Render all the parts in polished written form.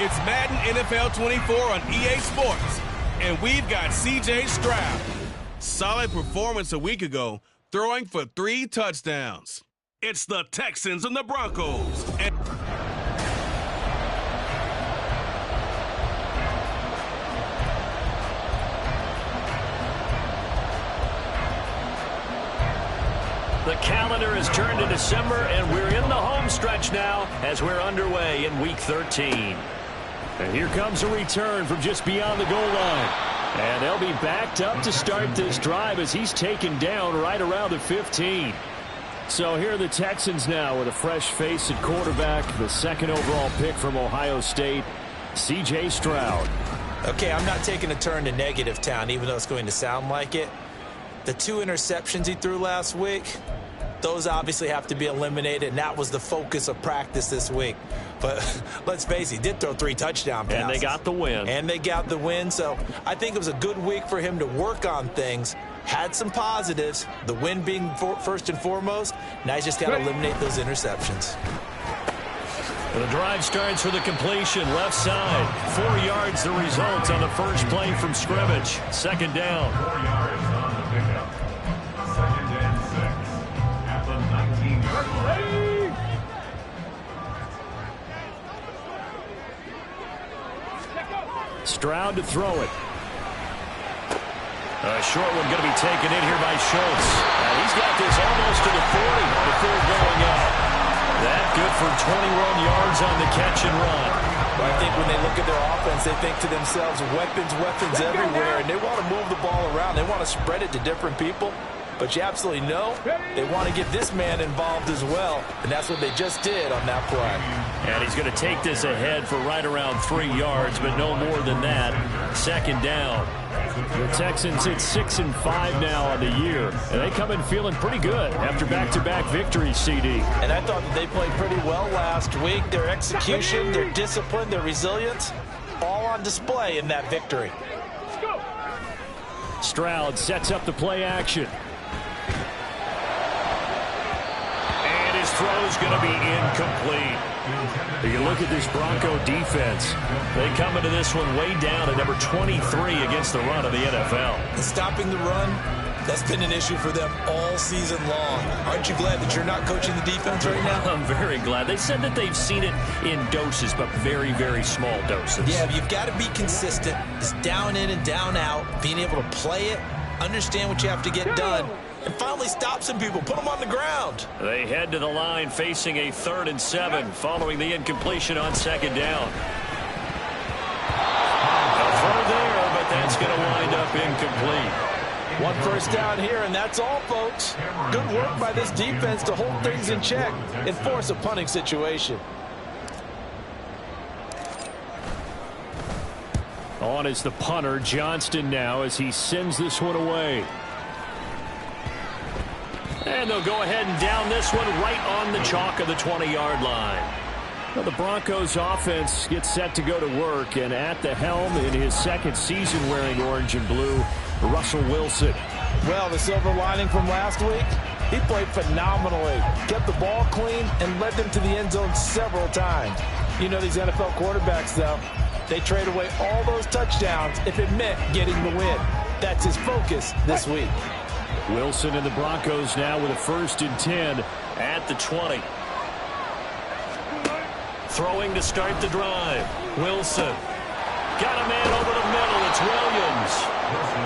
It's Madden NFL 24 on EA Sports, and we've got C.J. Stroud. Solid performance a week ago, throwing for 3 touchdowns. It's the Texans and the Broncos. The calendar has turned to December, and we're in the home stretch now as we're underway in Week 13. And here comes a return from just beyond the goal line. And they'll be backed up to start this drive as he's taken down right around the 15. So here are the Texans now with a fresh face at quarterback, the second overall pick from Ohio State, C.J. Stroud. Okay, I'm not taking a turn to negative town, even though it's going to sound like it. The 2 interceptions he threw last week, those obviously have to be eliminated, and that was the focus of practice this week. But let's face it, he did throw 3 touchdown passes. And they got the win. And they got the win, so I think it was a good week for him to work on things. Had some positives, the win being first and foremost. Now he's just got to eliminate those interceptions. The drive starts with a completion, left side. 4 yards the result on the first play from scrimmage. Second down. 4 yards on the pickup. Second and 6 at the 19-yard line. Stroud to throw it. A short one going to be taken in here by Schultz. He's got this almost to the 40 before going out. That good for 21 yards on the catch and run. Well, I think when they look at their offense, they think to themselves, weapons everywhere, and they want to move the ball around. They want to spread it to different people. But you absolutely know they want to get this man involved as well, and that's what they just did on that play. And he's going to take this ahead for right around 3 yards, but no more than that. Second down. The Texans hit 6-5 now on the year, and they come in feeling pretty good after back-to-back victories, CD. And I thought that they played pretty well last week. Their execution, their discipline, their resilience, all on display in that victory. Stroud sets up the play action. And his throw is going to be incomplete. You look at this Bronco defense. They come into this one way down at number 23 against the run of the NFL. And stopping the run, that's been an issue for them all season long. Aren't you glad that you're not coaching the defense right now? I'm very glad. They said that they've seen it in doses, but very, very small doses. Yeah, you've got to be consistent. It's down in and down out, being able to play it, understand what you have to get done, and finally stop some people, put them on the ground. They head to the line facing a 3rd and 7 following the incompletion on second down. A throw there, but that's going to wind up incomplete. 1 first down here, and that's all, folks. Good work by this defense to hold things in check and force a punting situation. On is the punter, Johnston, now as he sends this one away. And they'll go ahead and down this one right on the chalk of the 20-yard line. Well, the Broncos offense gets set to go to work, and at the helm in his 2nd season wearing orange and blue, Russell Wilson. Well, the silver lining from last week, he played phenomenally. Kept the ball clean and led them to the end zone several times. You know these NFL quarterbacks, though, they trade away all those touchdowns if it meant getting the win. That's his focus this week. Wilson and the Broncos now with a 1st and 10 at the 20. Throwing to start the drive. Wilson. Got a man over the middle. It's Williams.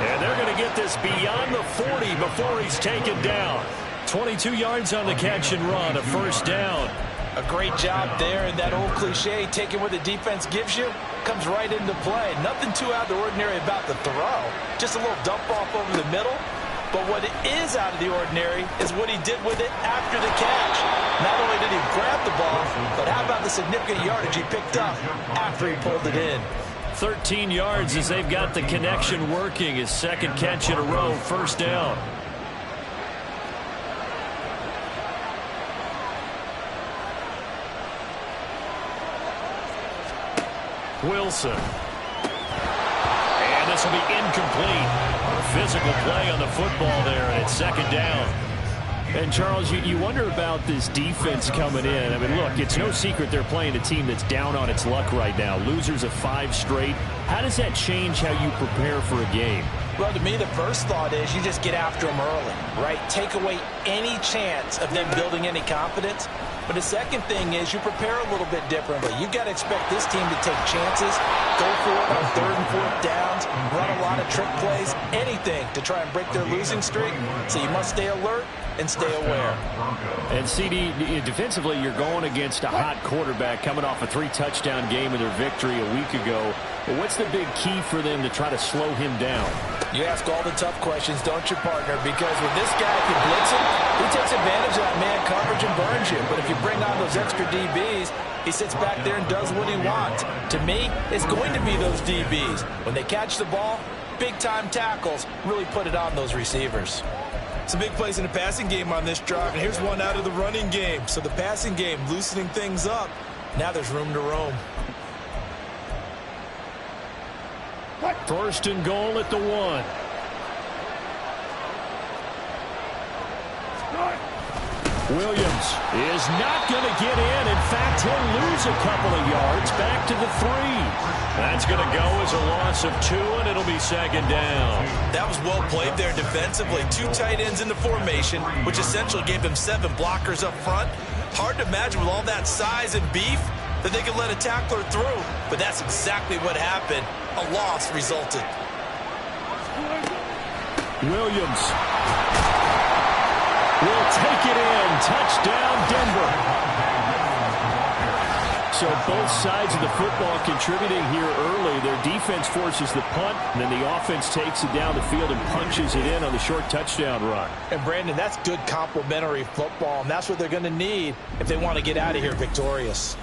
And they're going to get this beyond the 40 before he's taken down. 22 yards on the catch and run. A 1st down. A great job there, and that old cliche, taking what the defense gives you, comes right into play. Nothing too out of the ordinary about the throw. Just a little dump off over the middle. But what is out of the ordinary is what he did with it after the catch. Not only did he grab the ball, but how about the significant yardage he picked up after he pulled it in. 13 yards as they've got the connection working. His 2nd catch in a row, 1st down. Wilson. And this will be incomplete. A physical play on the football there, and it's 2nd down. And, Charles, you wonder about this defense coming in. I mean, look, it's no secret they're playing a team that's down on its luck right now. Losers of 5 straight. How does that change how you prepare for a game? Well, to me, the first thought is you just get after them early, right? Take away any chance of them building any confidence. But the second thing is you prepare a little bit differently. You've got to expect this team to take chances, go for it on 3rd and 4th downs, run a lot of trick plays, anything to try and break their losing streak. So you must stay alert and stay aware. And, CD, defensively, you're going against a hot quarterback coming off a 3-touchdown game in their victory a week ago. But what's the big key for them to try to slow him down? You ask all the tough questions, don't you, partner? Because with this guy, if you blitz him, he takes advantage of that man coverage and burns you. But if you bring on those extra DBs, he sits back there and does what he wants. To me, it's going to be those DBs. When they catch the ball, big-time tackles really put it on those receivers. Some big plays in the passing game on this drive, and here's one out of the running game. So the passing game loosening things up. Now there's room to roam. 1st and goal at the 1. Williams is not going to get in. In fact, he'll lose a couple of yards back to the 3. That's going to go as a loss of 2, and it'll be 2nd down. That was well played there defensively. 2 tight ends in the formation, which essentially gave them 7 blockers up front. Hard to imagine with all that size and beef that they could let a tackler through, but that's exactly what happened. A loss resulted. Williams will take it in. Touchdown, Denver. So both sides of the football contributing here early. Their defense forces the punt, and then the offense takes it down the field and punches it in on the short touchdown run. And, Brandon, that's good complementary football, and that's what they're going to need if they want to get out of here victorious.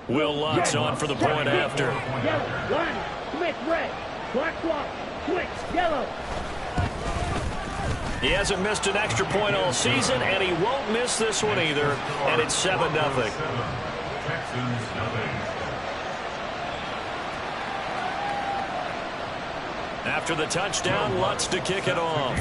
Will Lutz on for the point after. Yellow, line, Smith, red, Clark, switch, yellow. He hasn't missed an extra point all season, and he won't miss this one either, and it's 7-0. After the touchdown, Lutz to kick it off.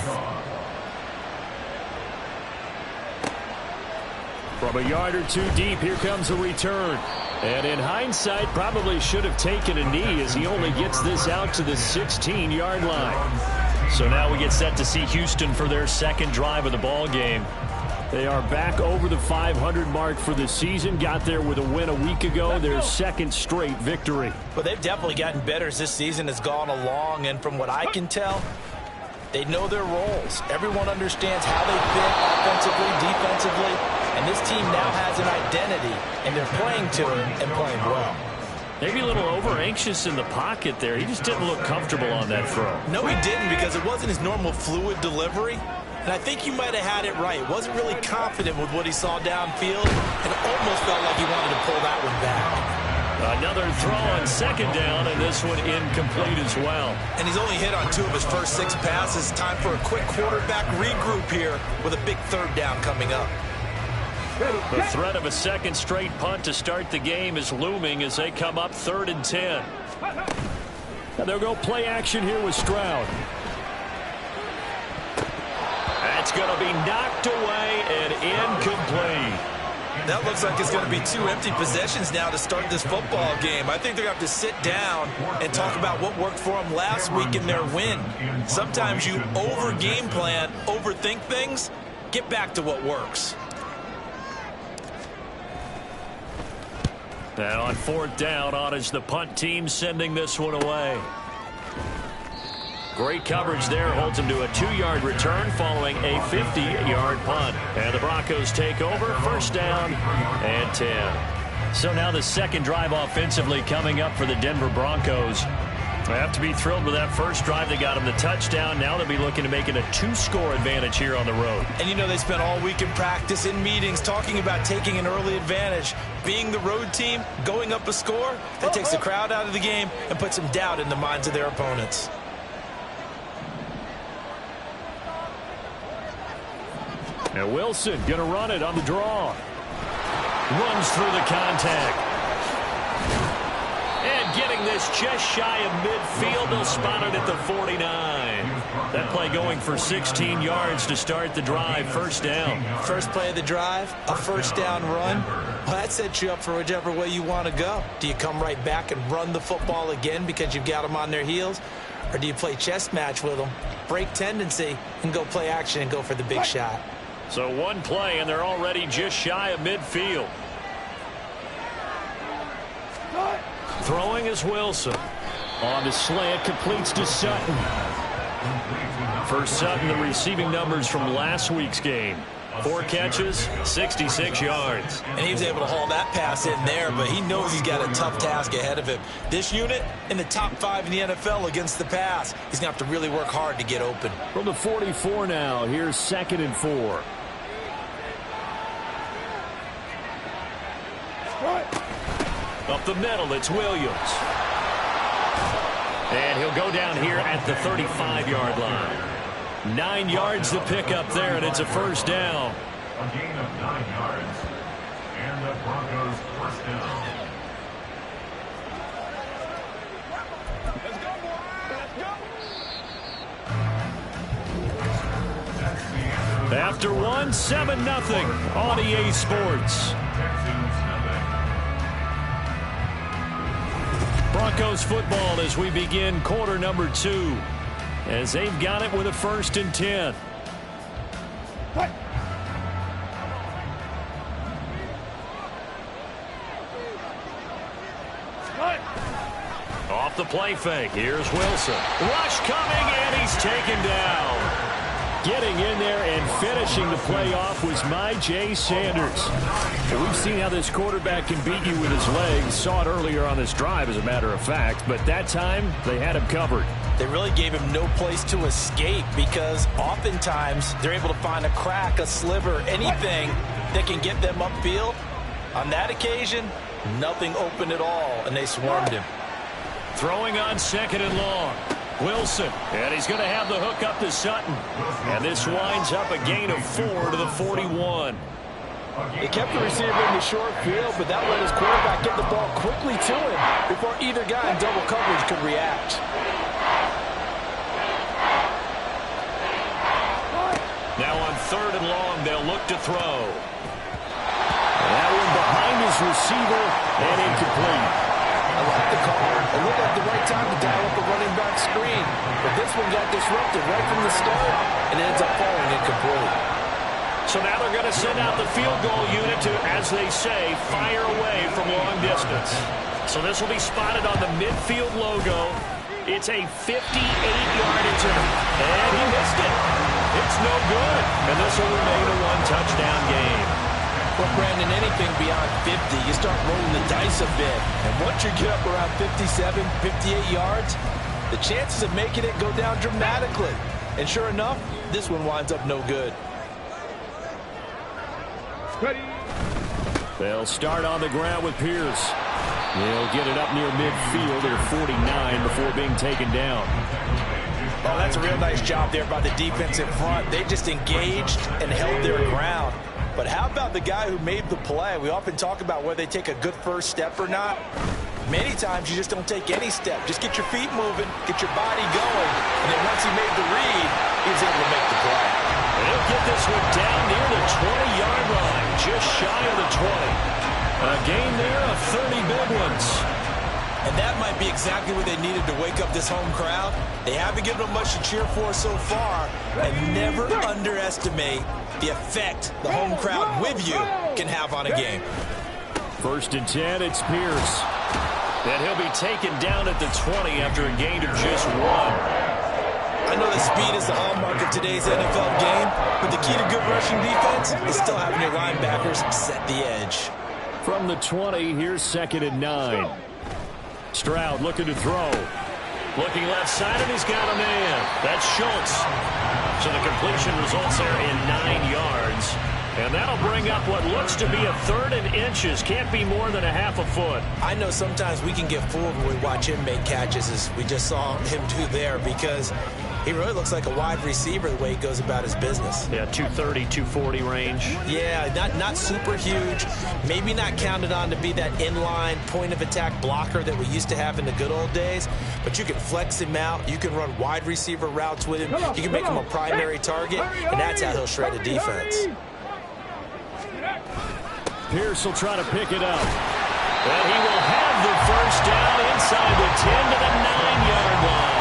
From a yard or 2 deep, here comes a return. And in hindsight, probably should have taken a knee as he only gets this out to the 16-yard line. So now we get set to see Houston for their 2nd drive of the ball game. They are back over the 500 mark for the season. Got there with a win a week ago, their 2nd straight victory. Well, they've definitely gotten better as this season has gone along. And from what I can tell, they know their roles. Everyone understands how they fit offensively, defensively. And this team now has an identity, and they're playing to it and playing well. Maybe a little over-anxious in the pocket there. He just didn't look comfortable on that throw. No, he didn't, because it wasn't his normal fluid delivery. And I think you might have had it right. Wasn't really confident with what he saw downfield, and almost felt like he wanted to pull that one back. Another throw on 2nd down, and this one incomplete as well. And he's only hit on 2 of his first 6 passes. Time for a quick quarterback regroup here with a big 3rd down coming up. The threat of a 2nd straight punt to start the game is looming as they come up 3rd and 10. And they'll go play action here with Stroud. That's going to be knocked away and incomplete. That looks like it's going to be 2 empty possessions now to start this football game. I think they're going to have to sit down and talk about what worked for them last week in their win. Sometimes you over-game plan, overthink things. Get back to what works. And on 4th down, on is the punt team sending this one away. Great coverage there, holds him to a 2-yard return following a 50-yard punt. And the Broncos take over, 1st down and 10. So now the 2nd drive offensively coming up for the Denver Broncos. They have to be thrilled with that first drive. They got them the touchdown. Now they'll be looking to make it a 2-score advantage here on the road. And you know they spent all week in practice, in meetings, talking about taking an early advantage. Being the road team, going up a score, that takes the crowd out of the game and puts some doubt in the minds of their opponents. And Wilson going to run it on the draw. Runs through the contact. And getting this just shy of midfield. They'll spot it at the 49. That play going for 16 yards to start the drive. First down. First play of the drive, a first down run. Well, that sets you up for whichever way you want to go. Do you come right back and run the football again because you've got them on their heels? Or do you play chess match with them, break tendency, and go play action and go for the big shot? So one play, and they're already just shy of midfield. Throwing is Wilson. On the slant, completes to Sutton. For Sutton, the receiving numbers from last week's game. 4 catches, 66 yards. And he was able to haul that pass in there, but he knows he's got a tough task ahead of him. This unit in the top 5 in the NFL against the pass. He's going to have to really work hard to get open. From the 44 now, here's 2nd and 4. Up the middle, it's Williams. And he'll go down here at the 35-yard line. 9 yards to pick up there, and it's a first down. A gain of 9 yards. And the Broncos first down. Let's go, boy. Let's go. After one, 7-0 on EA Sports. Broncos football as we begin quarter number 2. As they've got it with a 1st and 10. Off the play fake. Here's Wilson. Rush coming, and he's taken down. Getting in there and finishing the play off was J. Sanders. We've seen how this quarterback can beat you with his legs. Saw it earlier on this drive, as a matter of fact. But that time, they had him covered. They really gave him no place to escape because oftentimes they're able to find a crack, a sliver, anything that can get them upfield. On that occasion, nothing open at all, and they swarmed him. Throwing on 2nd and long. Wilson, and he's going to have the hook up to Sutton. And this winds up a gain of 4 to the 41. They kept the receiver in the short field, but that let his quarterback get the ball quickly to him before either guy in double coverage could react. Now on 3rd and long, they'll look to throw. That one behind his receiver and incomplete. I like the call. It looked like the right time to dial up a running back screen. But this one got disrupted right from the start and ends up falling incomplete. So now they're going to send out the field goal unit to, as they say, fire away from long distance. So this will be spotted on the midfield logo. It's a 58-yard attempt. And he missed it. It's no good. And this will remain a 1-touchdown game. Well, Brandon, anything beyond 50, you start rolling the dice a bit. And once you get up around 57, 58 yards, the chances of making it go down dramatically. And sure enough, this one winds up no good. They'll start on the ground with Pierce. They'll get it up near midfield at 49 before being taken down. Oh, that's a real nice job there by the defense in front. They just engaged and held their ground. But how about the guy who made the play? We often talk about whether they take a good first step or not. Many times you just don't take any step. Just get your feet moving, get your body going, and then once he made the read, he was able to make the play. They'll get this one down near the 20-yard line, just shy of the 20. A gain there of 30 big ones. And that might be exactly what they needed to wake up this home crowd. They haven't given them much to cheer for so far, and never underestimate the effect the home crowd with you can have on a game. 1st and 10, it's Pierce. And he'll be taken down at the 20 after a gain of just 1. I know that speed is the hallmark of today's NFL game, but the key to good rushing defense is still having your linebackers set the edge. From the 20, here's 2nd and 9. Stroud looking to throw. Looking left side, and he's got a man. That's Schultz. So the completion results there in 9 yards. And that'll bring up what looks to be a 3rd and inches. Can't be more than a half a foot. I know sometimes we can get fooled when we watch him make catches, as we just saw him do there, because He really looks like a wide receiver the way he goes about his business. Yeah, 230, 240 range. Yeah, not super huge. Maybe not counted on to be that inline point-of-attack blocker that we used to have in the good old days. But you can flex him out. You can run wide receiver routes with him. You can make him a primary target, and that's how he'll shred a defense. Pierce will try to pick it up. And he will have the first down inside the 10 to the 9-yard line.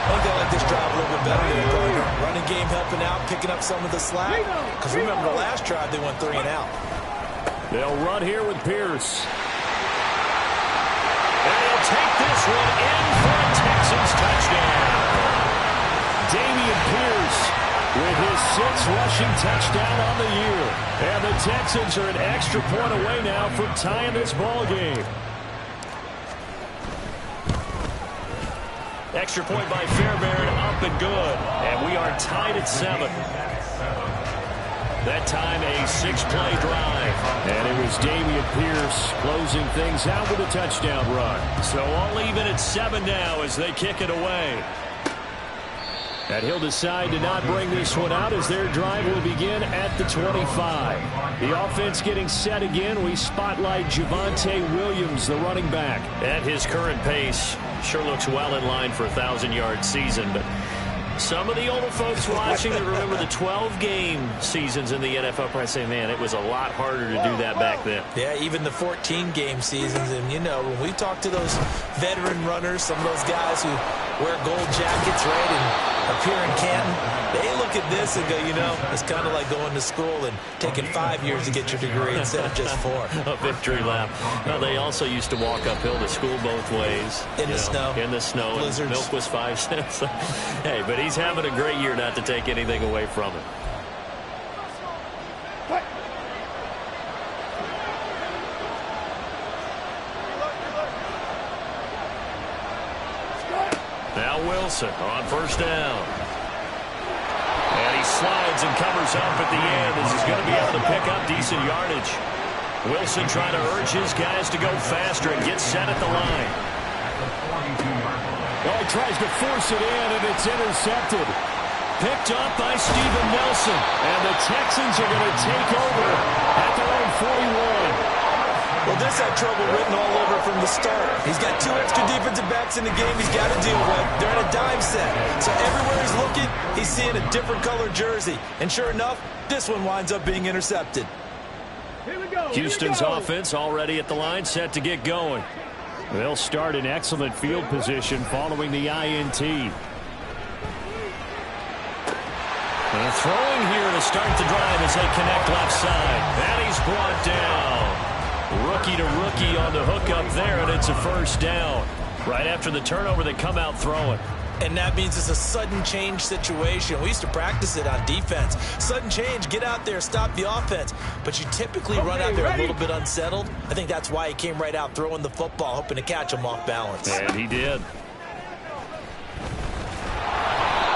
I think they like this drive a little bit better than partner. Running game helping out, picking up some of the slack. Because remember the last drive, they went 3 and out. They'll run here with Pierce. And he'll take this one in for a Texans touchdown. Damian Pierce with his 6th rushing touchdown on the year. And the Texans are an extra point away now from tying this ball game. Extra point by Fairbairn, up and good. And we are tied at 7. That time a 6-play drive. And it was Damian Pierce closing things out with a touchdown run. So all even at 7 now as they kick it away. And he'll decide to not bring this one out as their drive will begin at the 25. The offense getting set again. We spotlight Javonte Williams, the running back. At his current pace, sure looks well in line for a 1,000-yard season. But some of the older folks watching that remember the 12-game seasons in the NFL probably say, man, it was a lot harder to do that back then. Yeah, even the 14-game seasons. And, you know, when we talk to those veteran runners, some of those guys who wear gold jackets, right, and appear in Canton, they look at this and go, you know, it's kind of like going to school and taking 5 years to get your degree instead of just 4. A victory lap. Well, they also used to walk uphill to school both ways. In the snow. In the snow. Blizzards. Milk was 5 cents. Hey, but he's having a great year, not to take anything away from it. Now Wilson on first down. And he slides and covers up at the end as he's going to be able to pick up decent yardage. Wilson trying to urge his guys to go faster and get set at the line. Oh, he tries to force it in, and it's intercepted. Picked up by Steven Nelson. And the Texans are going to take over at their own 41. Well, this had trouble written all over from the start. He's got 2 extra defensive backs in the game he's got to deal with. They're in a dime set. So everywhere he's looking, he's seeing a different colored jersey. And sure enough, this one winds up being intercepted. Houston's offense already at the line, set to get going. They'll start in excellent field position following the INT. And throwing here to start the drive as they connect left side. And he's brought down. Rookie to rookie on the hook up there, and it's a first down. Right after the turnover, they come out throwing. And that means it's a sudden change situation. We used to practice it on defense. Sudden change, get out there, stop the offense. But you typically run out there a little bit unsettled. I think that's why he came right out throwing the football, hoping to catch him off balance. And he did.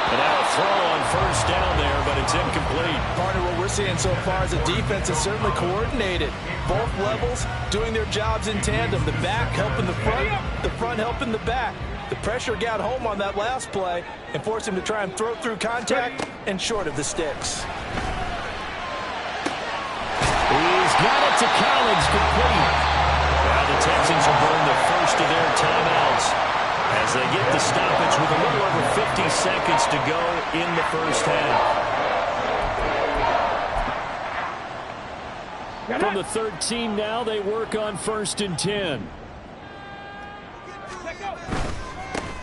And now a throw on first down there, but it's incomplete. Partner, what we're seeing so far is the defense is certainly coordinated. Both levels doing their jobs in tandem. The back helping the front helping the back. The pressure got home on that last play and forced him to try and throw through contact and short of the sticks. He's got it to Collins, complete. Now the Texans will burn the first of their timeouts as they get the stoppage with a little over 50 seconds to go in the first half. From the 13 now, they work on 1st and 10.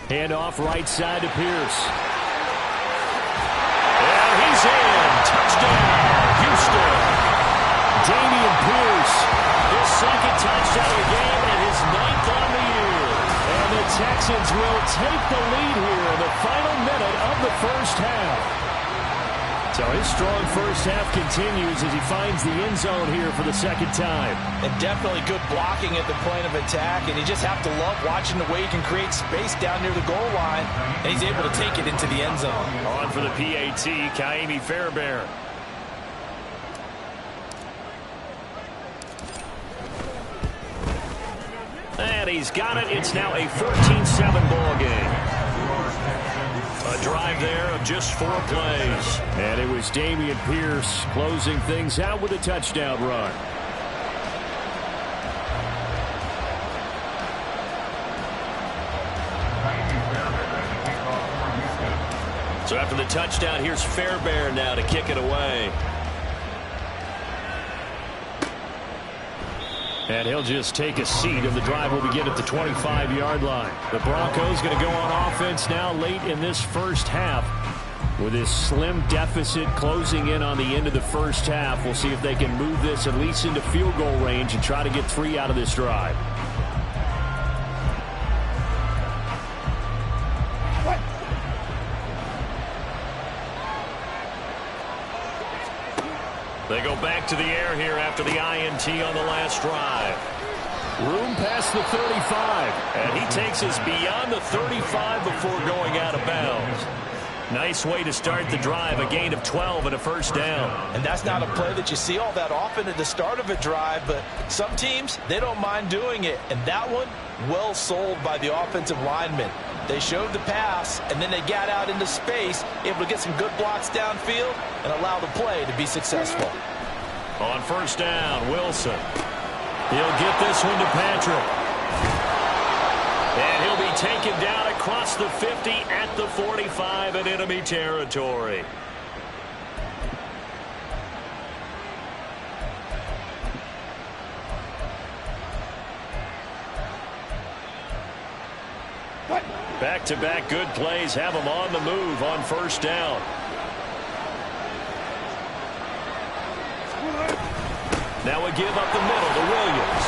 Hand off right side to Pierce. And he's in. Touchdown, Houston. Damian Pierce, his 2nd touchdown of the game and his 9th on the year. And the Texans will take the lead here in the final minute of the first half. So his strong first half continues as he finds the end zone here for the 2nd time. And definitely good blocking at the point of attack. And you just have to love watching the way he can create space down near the goal line. And he's able to take it into the end zone. On for the PAT, Kaimi Fairbairn. And he's got it. It's now a 14-7 ball game. A drive there of just 4 plays. And it was Dameon Pierce closing things out with a touchdown run. So after the touchdown, here's Fairbairn now to kick it away. And he'll just take a seat, and the drive will begin at the 25-yard line. The Broncos going to go on offense now late in this first half with this slim deficit closing in on the end of the first half. We'll see if they can move this at least into field goal range and try to get 3 out of this drive. They go back to the air here after the INT on the last drive. Room past the 35, and he takes us beyond the 35 before going out of bounds. Nice way to start the drive, a gain of 12 and a first down. And that's not a play that you see all that often at the start of a drive, but some teams, they don't mind doing it. And that one, well sold by the offensive lineman. They showed the pass, and then they got out into space, able to get some good blocks downfield and allow the play to be successful. On first down, Wilson. He'll get this one to Patrick. And he'll be taken down across the 50 at the 45 in enemy territory. Back-to-back good plays have them on the move on first down. Now a give up the middle to Williams.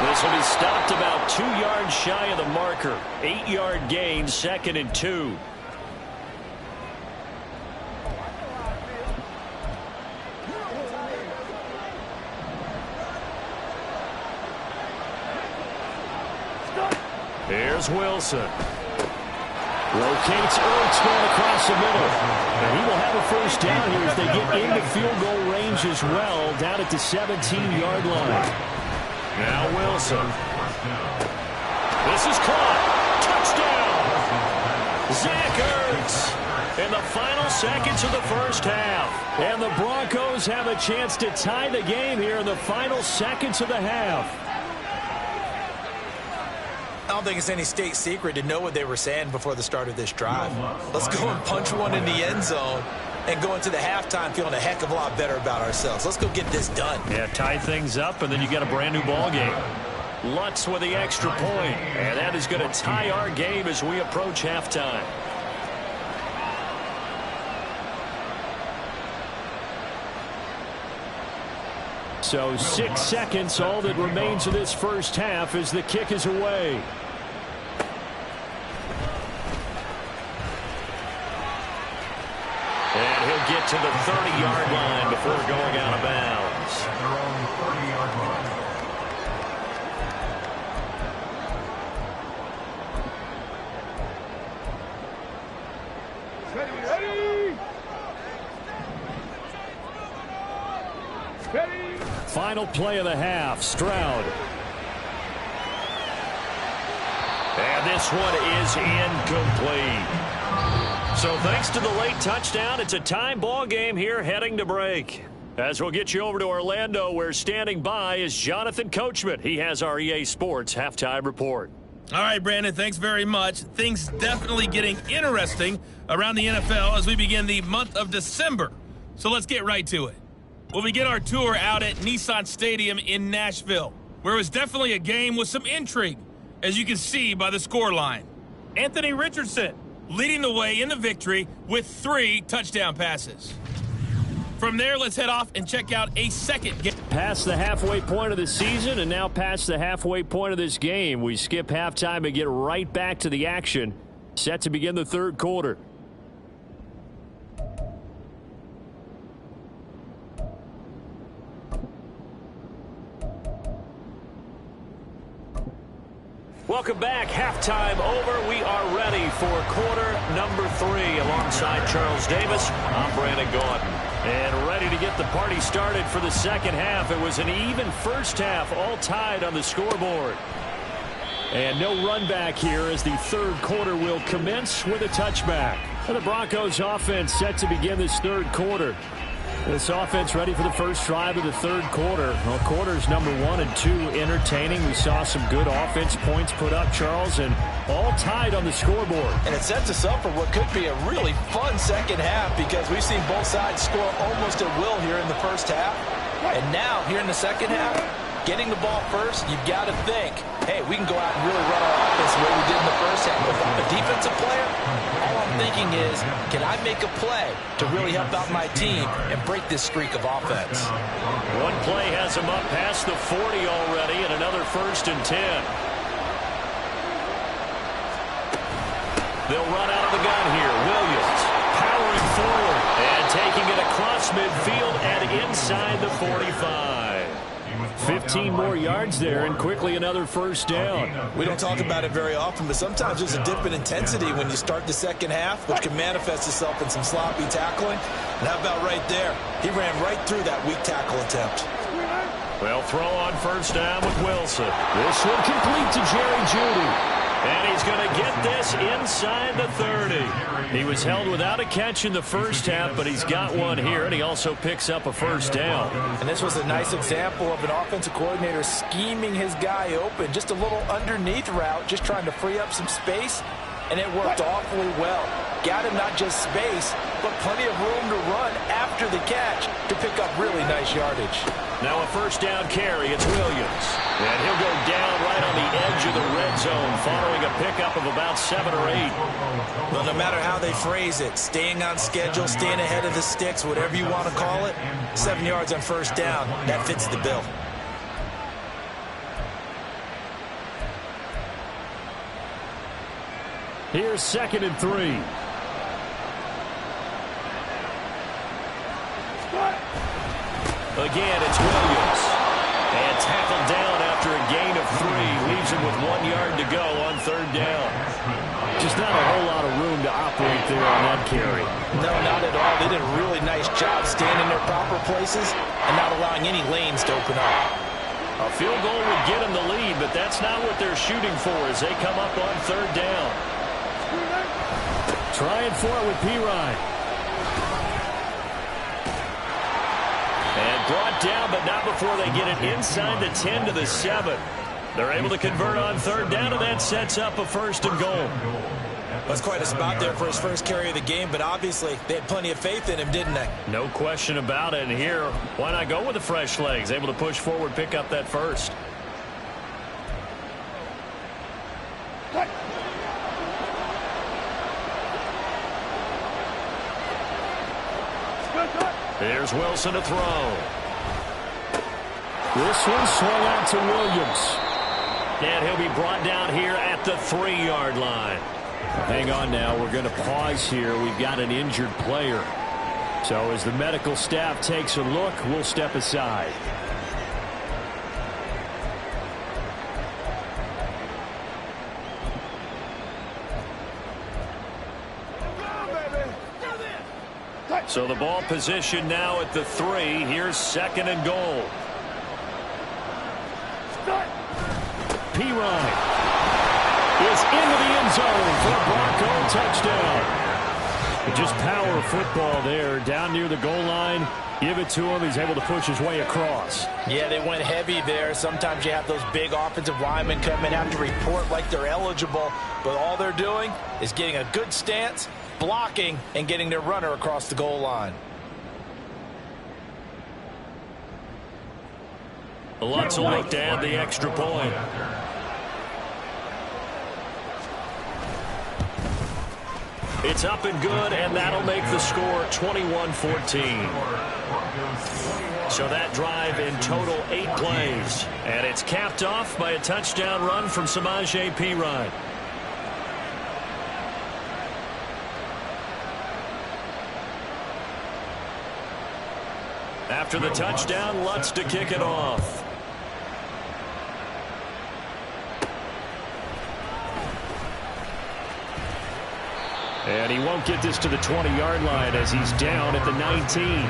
This will be stopped about 2 yards shy of the marker. 8-yard gain, 2nd and 2. Here's Wilson. Locates Ertz going across the middle. And he will have a first down here as they get into field goal range as well, down at the 17-yard line. Now Wilson. This is caught. Touchdown. Zach Ertz in the final seconds of the first half. And the Broncos have a chance to tie the game here in the final seconds of the half. I don't think it's any state secret to know what they were saying before the start of this drive. Let's go and punch one in the end zone and go into the halftime feeling a heck of a lot better about ourselves. Let's go get this done. Yeah, tie things up, and then you got a brand-new ball game. Lutz with the extra point, and that is going to tie our game as we approach halftime. So 6 seconds, all that remains of this first half as the kick is away. And he'll get to the 30-yard line before going out of bounds. At their own 30-yard line. Final play of the half, Stroud. And this one is incomplete. So thanks to the late touchdown, it's a time ball game here heading to break. As we'll get you over to Orlando, where standing by is Jonathan Coachman. He has our EA Sports halftime report. All right, Brandon, thanks very much. Things definitely getting interesting around the NFL as we begin the month of December. So let's get right to it. We'll begin our tour out at Nissan Stadium in Nashville, where it was definitely a game with some intrigue, as you can see by the scoreline. Anthony Richardson leading the way in the victory with 3 touchdown passes. From there, let's head off and check out a second game. Past the halfway point of the season and now past the halfway point of this game. We skip halftime and get right back to the action. Set to begin the third quarter. Welcome back. Halftime over. We are ready for quarter number 3. Alongside Charles Davis, I'm Brandon Gordon. And ready to get the party started for the second half. It was an even first half, all tied on the scoreboard. And no run back here as the third quarter will commence with a touchback. And the Broncos offense set to begin this third quarter. This offense ready for the first drive of the third quarter. Well, quarters number 1 and 2 entertaining. We saw some good offense points put up, Charles, and all tied on the scoreboard. And it sets us up for what could be a really fun second half because we've seen both sides score almost at will here in the first half. And now, here in the second half, getting the ball first, you've got to think, hey, we can go out and really run our offense the way we did in the first half. If I'm a defensive player, all I'm thinking is, can I make a play to really help out my team and break this streak of offense? One play has him up past the 40 already, and another 1st and 10. They'll run out of the gun here. Williams powering forward and taking it across midfield and inside the 45. 15 more yards there, and quickly another first down. We don't talk about it very often, but sometimes there's a dip in intensity when you start the second half, which can manifest itself in some sloppy tackling. And how about right there? He ran right through that weak tackle attempt. Well, throw on first down with Wilson. This one complete to Jerry Jeudy. And he's going to get this inside the 30. He was held without a catch in the first half, but he's got one here, and he also picks up a first down. And this was a nice example of an offensive coordinator scheming his guy open. Just a little underneath route, just trying to free up some space, and it worked awfully well. Got him not just space, but plenty of room to run after the catch to pick up really nice yardage. Now a first down carry. It's Williams. And he'll go down right on the edge of the red zone following a pickup of about 7 or 8. Well, no matter how they phrase it, staying on schedule, staying ahead of the sticks, whatever you want to call it, 7 yards on first down, that fits the bill. Here's 2nd and 3. Again, it's Williams. And tackled down after a gain of 3. Leaves him with 1 yard to go on third down. Just not a whole lot of room to operate there on that carry. No, not at all. They did a really nice job staying in their proper places and not allowing any lanes to open up. A field goal would get them the lead, but that's not what they're shooting for as they come up on third down. Trying for it with Pirine. And brought down, but not before they get it inside the 10 to the 7. They're able to convert on third down, and that sets up a 1st and goal. That's quite a spot there for his first carry of the game, but obviously they had plenty of faith in him, didn't they? No question about it. And here, why not go with the fresh legs? Able to push forward, pick up that first. There's Wilson to throw. This one swung out to Williams. And he'll be brought down here at the 3-yard line. Hang on now. We're going to pause here. We've got an injured player. So as the medical staff takes a look, we'll step aside. So the ball position now at the 3. Here's 2nd and goal. Pirine is into the end zone for a Bronco touchdown. Just power football there down near the goal line. Give it to him. He's able to push his way across. Yeah, they went heavy there. Sometimes you have those big offensive linemen come in, have to report like they're eligible, but all they're doing is getting a good stance, blocking, and getting their runner across the goal line. Lutz will look to add the extra point. It's up and good, and that'll make the score 21-14. So that drive in total 8 plays. And it's capped off by a touchdown run from Samaje Perine. After the touchdown, Lutz to kick it off. And he won't get this to the 20-yard line as he's down at the 19.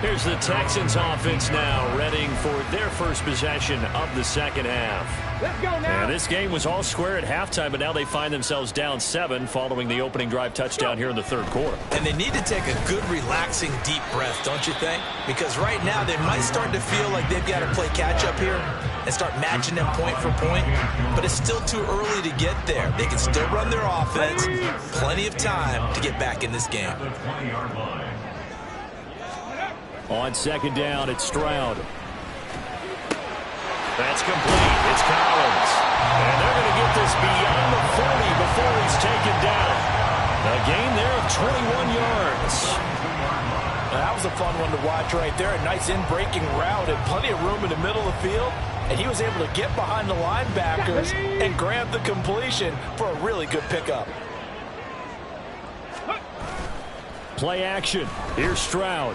Here's the Texans offense now, readying for their first possession of the second half. Let's go now. And this game was all square at halftime, but now they find themselves down 7 following the opening drive touchdown here in the third quarter. And they need to take a good, relaxing, deep breath, don't you think? Because right now they might start to feel like they've got to play catch-up here and start matching them point for point. But it's still too early to get there. They can still run their offense. Plenty of time to get back in this game. The 20-yard line. On second down, it's Stroud. That's complete. It's Collins. And they're going to get this beyond the 40 before he's taken down. A gain there of 21 yards. That was a fun one to watch right there. A nice in-breaking route and plenty of room in the middle of the field. And he was able to get behind the linebackers and grab the completion for a really good pickup. Play action. Here's Stroud.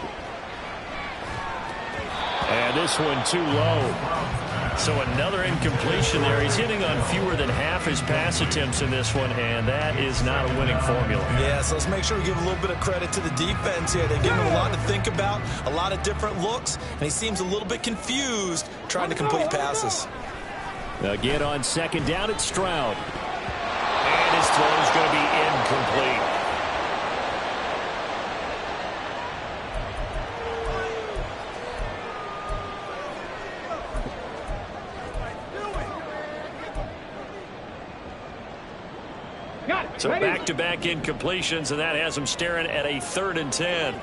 And this one too low. So another incompletion there. He's hitting on fewer than half his pass attempts in this one, and that is not a winning formula. Yeah, so let's make sure we give a little bit of credit to the defense here. They're giving him a lot to think about, a lot of different looks, and he seems a little bit confused trying to complete passes. Again on second down, it's Stroud. And his throw is going to be incomplete. So back-to-back incompletions, and that has him staring at a 3rd and 10.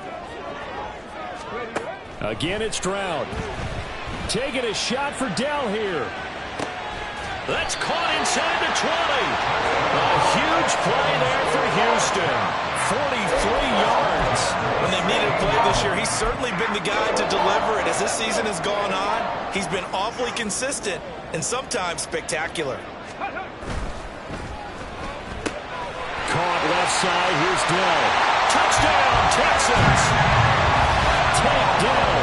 Again, it's Stroud. Taking a shot for Dell here. That's caught inside the 20. A huge play there for Houston. 43 yards. When they've needed a play this year, he's certainly been the guy to deliver it. As this season has gone on, he's been awfully consistent and sometimes spectacular. Caught left side. Here's Dell. Touchdown, Texans. Tank Dell,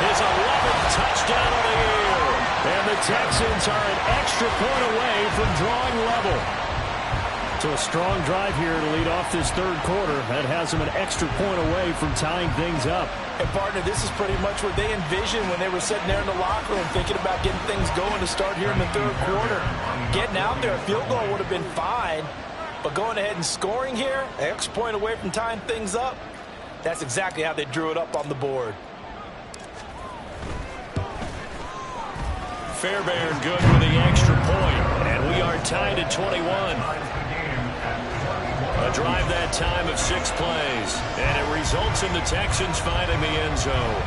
his 11th touchdown of the year. And the Texans are an extra point away from drawing level. So a strong drive here to lead off this third quarter. That has them an extra point away from tying things up. And, partner, this is pretty much what they envisioned when they were sitting there in the locker room thinking about getting things going to start here in the third quarter. Getting out there, a field goal would have been fine. But going ahead and scoring here, an extra point away from tying things up, that's exactly how they drew it up on the board. Fairbairn good for the extra point, and we are tied at 21. A drive that time of 6 plays, and it results in the Texans finding the end zone.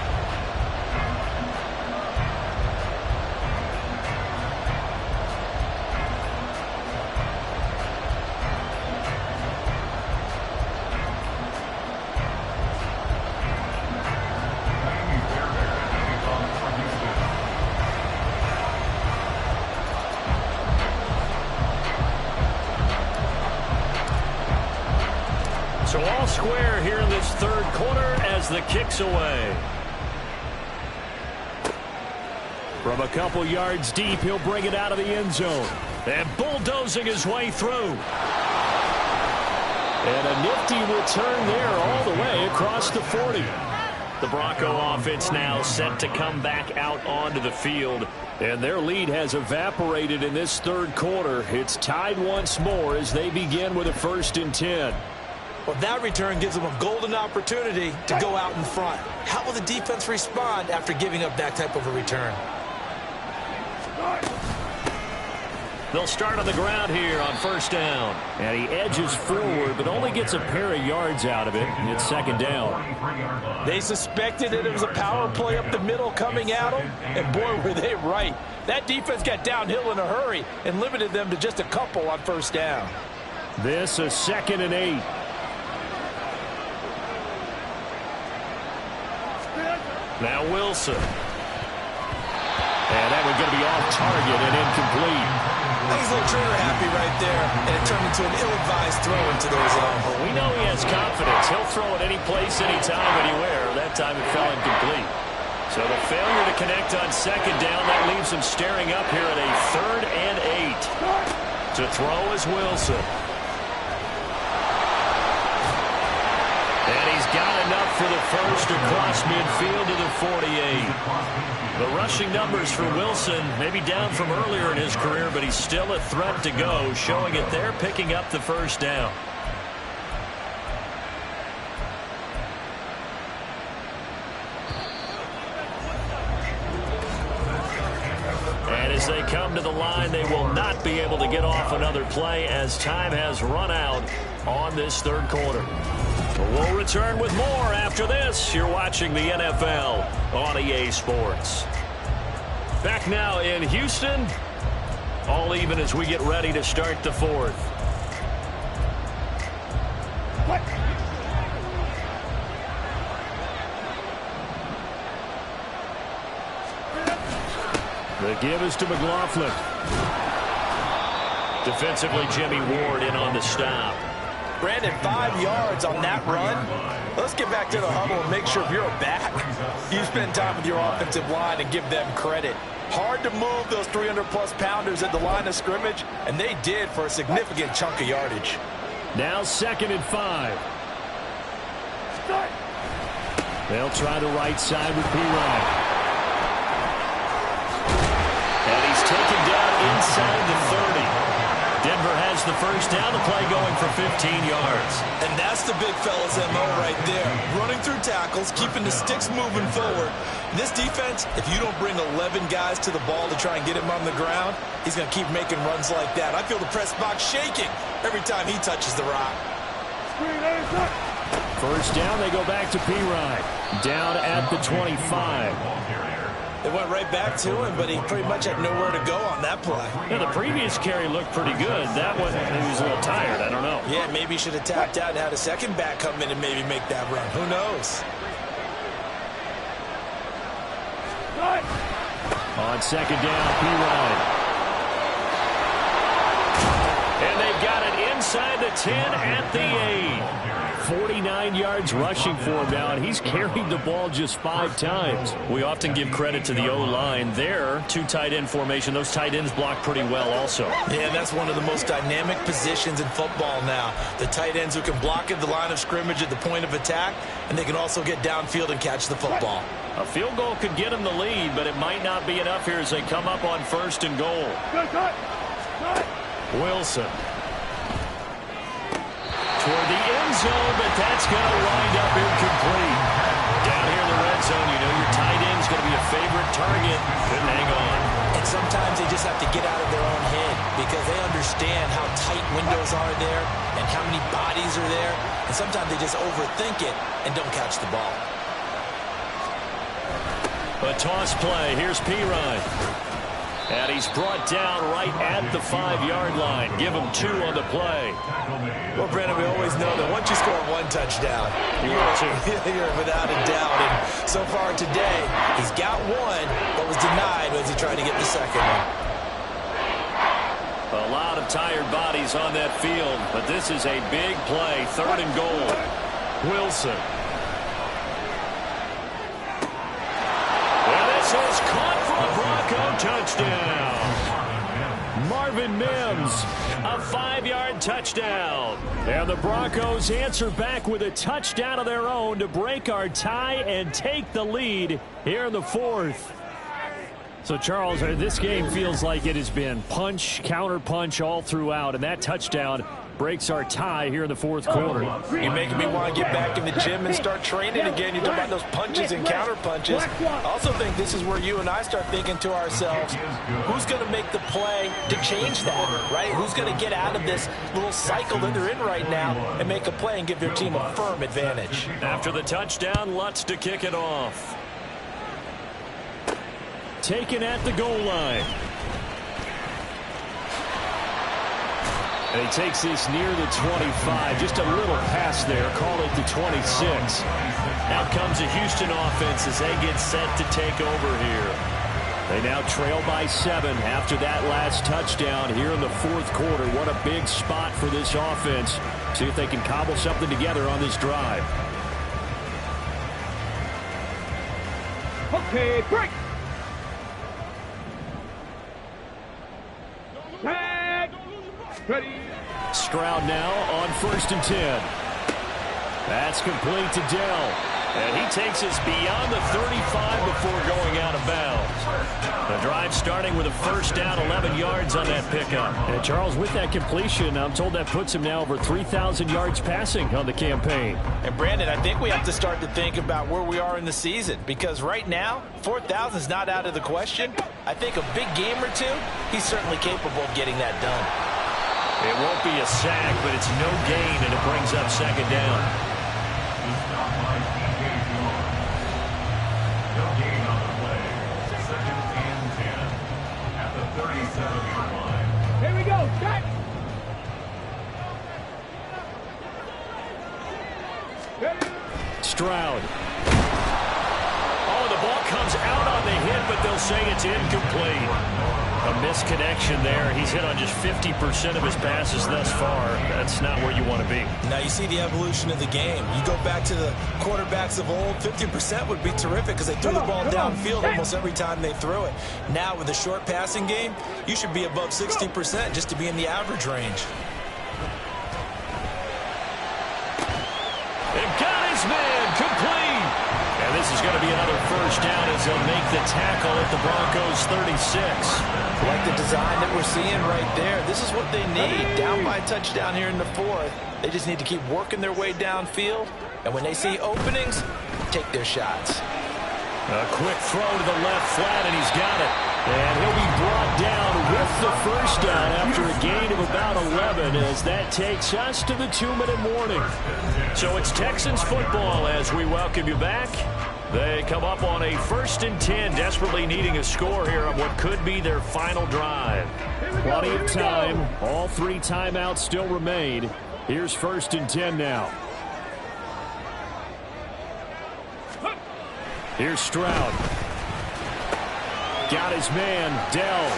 So all square here in this third quarter as the kick's away. From a couple yards deep, he'll bring it out of the end zone. And bulldozing his way through. And a nifty return there all the way across the 40. The Bronco offense now set to come back out onto the field. And their lead has evaporated in this third quarter. It's tied once more as they begin with a 1st and 10. Well, that return gives them a golden opportunity to go out in front. How will the defense respond after giving up that type of a return? They'll start on the ground here on 1st down. And he edges forward, but only gets a pair of yards out of it. It's 2nd down. They suspected that it was a power play up the middle coming at them, and boy, were they right. That defense got downhill in a hurry and limited them to just a couple on 1st down. This is 2nd and 8. Now Wilson. And that one's going to be off target and incomplete. He's a little trigger happy right there, and it turned into an ill-advised throw into their zone. We know he has confidence. He'll throw it any place, anytime, anywhere. That time it fell incomplete. So the failure to connect on 2nd down, that leaves him staring up here at a 3rd and 8. To throw is Wilson. And he's got enough for the first across midfield to the 48. The rushing numbers for Wilson maybe down from earlier in his career, but he's still a threat to go, showing it there, picking up the first down. And as they come to the line, they will not be able to get off another play as time has run out on this third quarter. We'll return with more after this. You're watching the NFL on EA Sports. Back now in Houston, all even as we get ready to start the fourth. What? The give is to McLaughlin. Defensively, Jimmy Ward in on the stop. Brandon, 5 yards on that run. Let's get back to the huddle and make sure if you're a back, you spend time with your offensive line and give them credit. Hard to move those 300-plus pounders at the line of scrimmage, and they did for a significant chunk of yardage. Now 2nd and 5. They'll try the right side with P-Ryan. And he's taken down inside the 30. Denver has the first down, the play going for 15 yards. And that's the big fella's MO right there. Running through tackles, keeping the sticks moving forward. This defense, if you don't bring 11 guys to the ball to try and get him on the ground, he's going to keep making runs like that. I feel the press box shaking every time he touches the rock. First down, they go back to P-Ryan. Down at the 25. It went right back to him, but he pretty much had nowhere to go on that play. Yeah, the previous carry looked pretty good. That one, he was a little tired. I don't know. Yeah, maybe he should have tapped out and had a second back come in and maybe make that run. Who knows? On 2nd down, P-Ryan. And they've got it inside the 10 at the 8. 49 yards rushing for him now, and he's carried the ball just 5 times. We often give credit to the O-line. There, 2 tight end formation. Those tight ends block pretty well also. Yeah, that's one of the most dynamic positions in football now. The tight ends who can block at the line of scrimmage at the point of attack, and they can also get downfield and catch the football. A field goal could get them the lead, but it might not be enough here as they come up on 1st and goal. Wilson. Toward the end zone, but that's going to wind up incomplete. Down here in the red zone, you know your tight end's going to be a favorite target. Couldn't hang on. And sometimes they just have to get out of their own head because they understand how tight windows are there and how many bodies are there. And sometimes they just overthink it and don't catch the ball. A toss play. Here's P-Ryan. And he's brought down right at the 5-yard line. Give him 2 on the play. Well, Brandon, we always know that once you score 1 touchdown, you're without a doubt. And so far today, he's got 1, but was denied as he tried to get the second one. A lot of tired bodies on that field, but this is a big play. 3rd and goal. Wilson. And this is caught for a Bronco touchdown. Marvin Mims, a 5-yard touchdown. And the Broncos answer back with a touchdown of their own to break our tie and take the lead here in the 4th. So, Charles, this game feels like it has been punch, counter punch all throughout, and that touchdown breaks our tie here in the 4th quarter. You're making me want to get back in the gym and start training again. You're talking about those punches and counter punches. I also think this is where you and I start thinking to ourselves, who's going to make the play to change that, right? Who's going to get out of this little cycle that they're in right now and make a play and give their team a firm advantage? After the touchdown, Lutz to kick it off. Taken at the goal line. And he takes this near the 25. Just a little pass there. Call it the 26. Out comes a Houston offense as they get set to take over here. They now trail by 7 after that last touchdown here in the 4th quarter. What a big spot for this offense. See if they can cobble something together on this drive. Okay, break. Tag. Ready. Stroud now on 1st and 10. That's complete to Dell. And he takes us beyond the 35 before going out of bounds. The drive starting with a first down, 11 yards on that pickup. And Charles, with that completion, I'm told that puts him now over 3,000 yards passing on the campaign. And Brandon, I think we have to start to think about where we are in the season, because right now, 4,000 is not out of the question. I think a big game or two, he's certainly capable of getting that done. It won't be a sack, but it's no gain, and it brings up second down. No gain on the play. 2nd and 10 at the 37-yard line. Here we go. Cut. Stroud. Oh, the ball comes out on the hit, but they'll say it's incomplete. A misconnection there. He's hit on just 50% of his passes thus far. That's not where you want to be. Now you see the evolution of the game. You go back to the quarterbacks of old, 50% would be terrific because they threw the ball downfield almost every time they threw it. Now with a short passing game, you should be above 60% just to be in the average range. They've got his man complete. And this is going to be another first down as they'll make the tackle at the Broncos 36. Like the design that we're seeing right there. This is what they need. Down by a touchdown here in the 4th. They just need to keep working their way downfield. And when they see openings, take their shots. A quick throw to the left flat, and he's got it. And he'll be brought down with the first down after a gain of about 11 as that takes us to the 2-minute warning. So it's Texans football as we welcome you back. They come up on a 1st and 10, desperately needing a score here on what could be their final drive. Plenty of time. All 3 timeouts still remain. Here's 1st and 10 now. Here's Stroud. Got his man, Dell.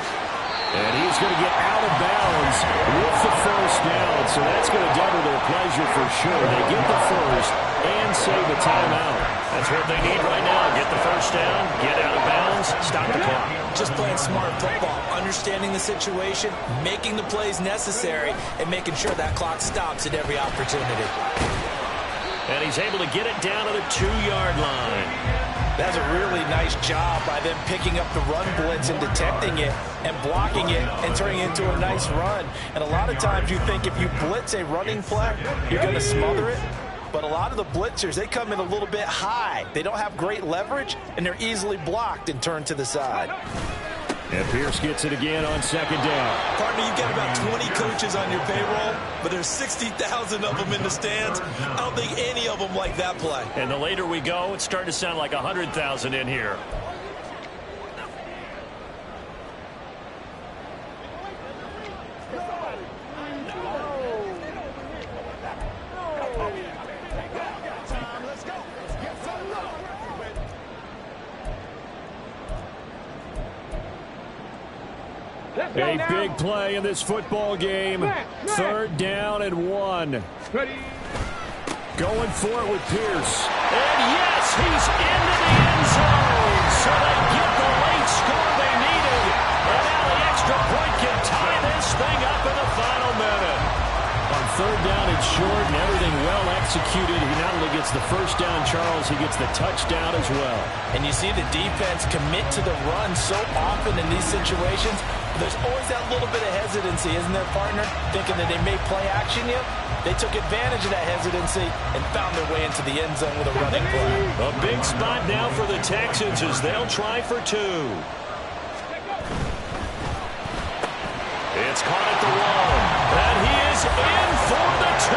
And he's going to get out of bounds with the first down. So that's going to double their pleasure for sure. They get the first and save a timeout. That's what they need right now. Get the first down, get out of bounds, stop the clock. Just playing smart football, understanding the situation, making the plays necessary, and making sure that clock stops at every opportunity. And he's able to get it down to the 2-yard line. That's a really nice job by them picking up the run blitz and detecting it and blocking it and turning it into a nice run. And a lot of times you think if you blitz a running play, you're going to smother it. But a lot of the blitzers, they come in a little bit high. They don't have great leverage, and they're easily blocked and turned to the side. And Pierce gets it again on 2nd down. Partner, you've got about 20 coaches on your payroll, but there's 60,000 of them in the stands. I don't think any of them like that play. And the later we go, it's starting to sound like 100,000 in here. A big play in this football game. 3rd down and 1. Going for it with Pierce. And yes, he's into the end zone. So they get the late score they needed. And now the extra point can tie this thing up in the final minute. On 3rd down and short and everything well executed. He not only gets the first down, Charles, he gets the touchdown as well. And you see the defense commit to the run so often in these situations. There's always that little bit of hesitancy, isn't there, partner? Thinking that they may play action you. They took advantage of that hesitancy and found their way into the end zone with a running play. A big spot now for the Texans as they'll try for 2. It's caught at the 1. And he is in for the 2.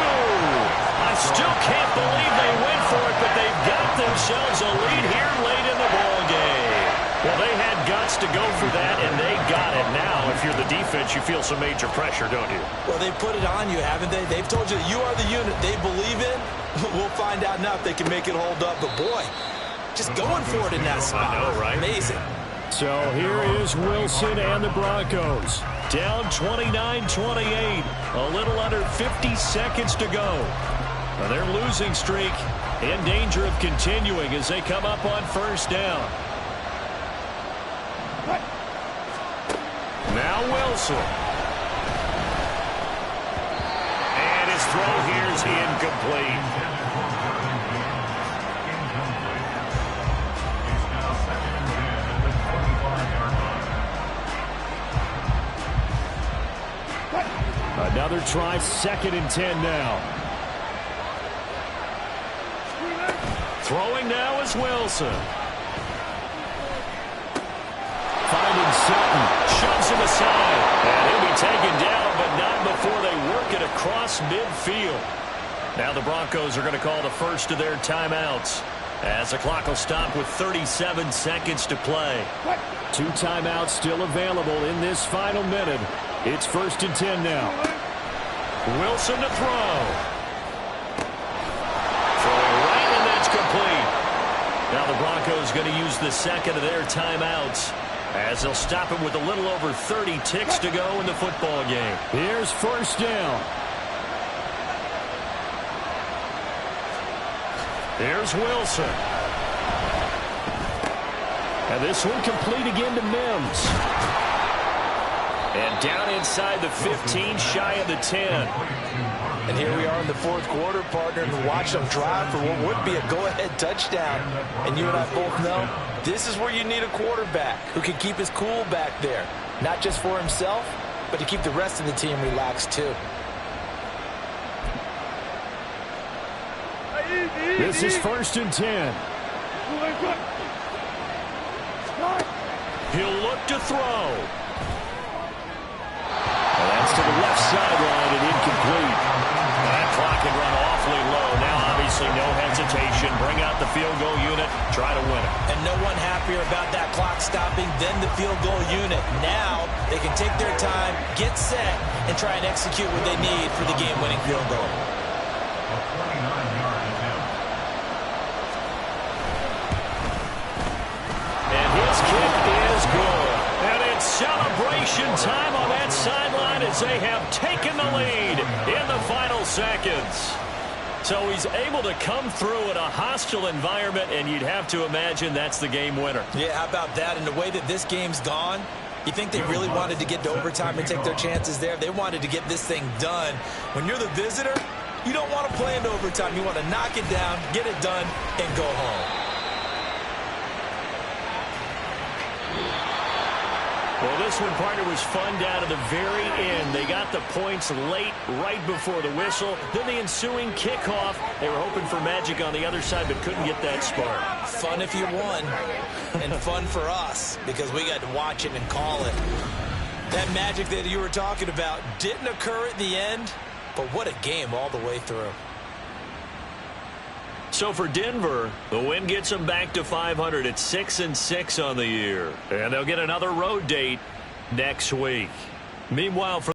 I still can't believe they went for it, but they've got themselves a lead here late in the ball game. Well, they had guts to go for that, and they got it. Now, if you're the defense, you feel some major pressure, don't you? Well, they put it on you, haven't they? They've told you that you are the unit they believe in. We'll find out now if they can make it hold up. But, boy, just going for it in that spot. I know, right? Amazing. So here is Wilson and the Broncos. Down 29-28. A little under 50 seconds to go. Now, their losing streak in danger of continuing as they come up on 1st down. Now Wilson. And his throw here is incomplete. Another try, 2nd and 10 now. Throwing now is Wilson. Finding Sutton. Shoves him aside. And he'll be taken down, but not before they work it across midfield. Now the Broncos are going to call the first of their timeouts, as the clock will stop with 37 seconds to play. 2 timeouts still available in this final minute. It's 1st and 10 now. Wilson to throw. Throwing right, and that's complete. Now the Broncos going to use the second of their timeouts, as they'll stop him with a little over 30 ticks to go in the football game. Here's 1st down. Here's Wilson. And this one complete again to Mims. And down inside the 15, shy of the 10. And here we are in the 4th quarter, partner, and watch them drive for what would be a go-ahead touchdown. And you and I both know this is where you need a quarterback who can keep his cool back there. Not just for himself, but to keep the rest of the team relaxed too. This is 1st and 10. He'll look to throw. And that's to the left sideline and incomplete. That clock can run awfully low. Now, obviously, no hesitation. Bring out the field goal unit. Try to win it. And no one happier about that clock stopping than the field goal unit. Now they can take their time, get set, and try and execute what they need for the game-winning field goal. A 29-yard attempt. And his kick is good. And it's celebration time on that sideline as they have taken the lead in the final seconds. So he's able to come through in a hostile environment, and you'd have to imagine that's the game winner. Yeah, how about that? And the way that this game's gone, you think they really wanted to get to overtime and take their chances there? They wanted to get this thing done. When you're the visitor, you don't want to play into overtime. You want to knock it down, get it done, and go home. Well, this one, partner, was fun down to the very end. They got the points late, right before the whistle. Then the ensuing kickoff. They were hoping for magic on the other side, but couldn't get that spark. Fun if you won, and fun for us, because we got to watch it and call it. That magic that you were talking about didn't occur at the end, but what a game all the way through. So for Denver, the win gets them back to 500 at 6-6 on the year. And they'll get another road date next week. Meanwhile, for